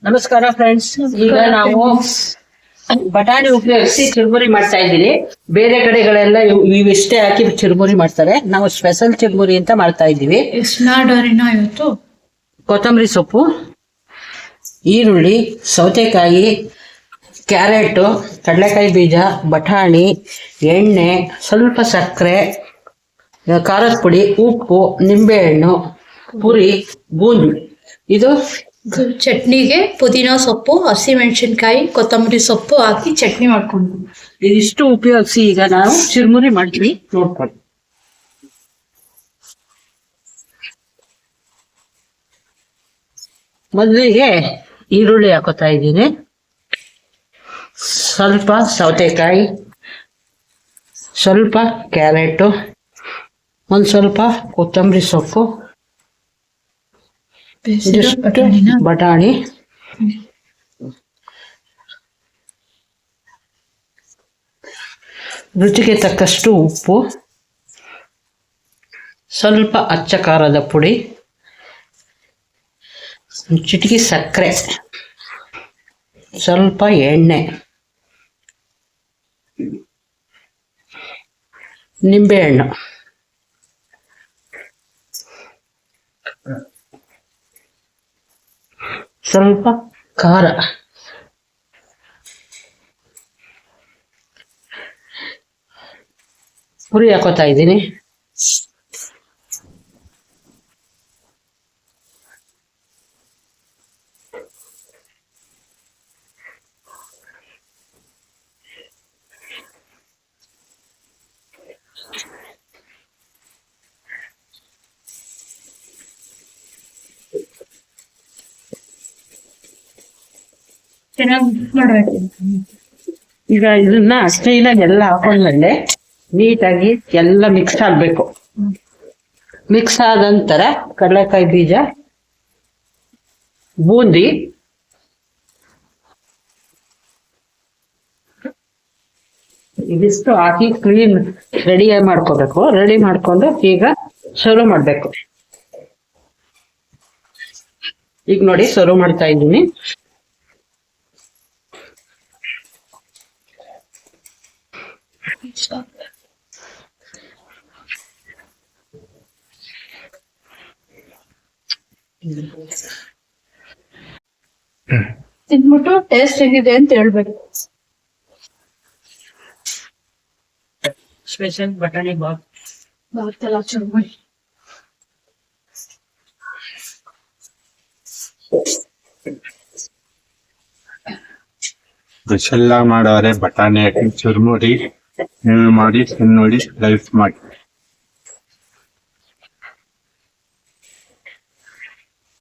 ನಮಸ್ಕಾರ ಫ್ರೆಂಡ್ಸ್. ಈಗ ನಾವು ಬಟಾಣಿ ಉಪಯೋಗಿಸಿ ಚುರುಮುರಿ ಮಾಡ್ತಾ ಇದ್ದೀವಿ. ಬೇರೆ ಕಡೆಗಳೆಲ್ಲ ಇವಿಷ್ಟೇ ಹಾಕಿ ಚುರುಮುರಿ ಮಾಡ್ತಾರೆ. ನಾವು ಸ್ಪೆಷಲ್ ಚುರುಮುರಿ ಅಂತ ಮಾಡ್ತಾ ಇದ್ದೀವಿ. ಇವತ್ತು ಕೊತ್ತಂಬರಿ ಸೊಪ್ಪು, ಈರುಳ್ಳಿ, ಸೌತೆಕಾಯಿ, ಕ್ಯಾರೆಟು, ಕಡಲೆಕಾಯಿ ಬೀಜ, ಬಟಾಣಿ, ಎಣ್ಣೆ, ಸ್ವಲ್ಪ ಸಕ್ಕರೆ, ಖಾರದ ಪುಡಿ, ಉಪ್ಪು, ನಿಂಬೆಹಣ್ಣು, ಪುರಿ, ಬೂಂದಿ. ಇದು ಚಟ್ನಿಗೆ ಪುದೀನ ಸೊಪ್ಪು, ಹಸಿಮೆಣಸಿನ್ಕಾಯಿ, ಕೊತ್ತಂಬರಿ ಸೊಪ್ಪು ಹಾಕಿ ಚಟ್ನಿ ಮಾಡ್ಕೊಂಡು ಇದಿಷ್ಟು ಉಪಯೋಗಿಸಿ ಈಗ ನಾವು ಚುರುಮುರಿ ಮಾಡ್ತೀವಿ. ನೋಡ್ಕೊಳ್ಳಿ. ಮೊದಲಿಗೆ ಈರುಳ್ಳಿ ಹಾಕೋತಾ ಇದ್ದೀನಿ, ಸ್ವಲ್ಪ ಸೌತೆಕಾಯಿ, ಸ್ವಲ್ಪ ಕ್ಯಾರೆಟು, ಒಂದು ಸ್ವಲ್ಪ ಕೊತ್ತಂಬರಿ ಸೊಪ್ಪು, ಬಟಾಣಿ, ರುಚಿಗೆ ತಕ್ಕಷ್ಟು ಉಪ್ಪು, ಸ್ವಲ್ಪ ಅಚ್ಚ ಖಾರದ ಪುಡಿ, ಚಿಟಿಕೆ ಸಕ್ಕರೆ, ಸ್ವಲ್ಪ ಎಣ್ಣೆ, ನಿಂಬೆಹಣ್ಣು, ಸ್ವಲ್ಪ ಖಾರ, ಪುರಿ ಹಾಕೋತಾ ಇದ್ದೀನಿ. ಈಗ ಇದನ್ನ ಕ್ಲೀನಾಗಿ ಎಲ್ಲ ಹಾಕೊಂಡ್ಮೇಲೆ ನೀಟಾಗಿ ಎಲ್ಲ ಮಿಕ್ಸ್ ಆಗ್ಬೇಕು. ಮಿಕ್ಸ್ ಆದ ನಂತರ ಕಡಲೆಕಾಯಿ ಬೀಜ, ಬೂಂದಿ, ಇದಿಷ್ಟು ಹಾಕಿ ಕ್ಲೀನ್ ರೆಡಿ ಮಾಡ್ಕೋಬೇಕು. ರೆಡಿ ಮಾಡ್ಕೊಂಡು ಈಗ ಸರ್ವ್ ಮಾಡ್ಬೇಕು. ಈಗ ನೋಡಿ ಸರ್ವ್ ಮಾಡ್ತಾ ಇದ್ದೀನಿ. ತಿಂದ್ಬಿಟ್ಟು ಟೇಸ್ಟ್ ಹೇಗಿದೆ ಅಂತ ಹೇಳ್ಬೇಕು. ಸ್ಪೆಷಲ್ ಬಟಾಣಿ ಬಾತಲ್ಲ ಚುರುಮುರಿ. ಸ್ಪೆಷಲ್ ಮಾಡೋರೆ ಬಟಾಣಿ ಹಾಕಿ ಚುರುಮುರಿ ಮಾಡಿ ನೋಡಿ ಲೈಫ್ ಮಾಡಿ.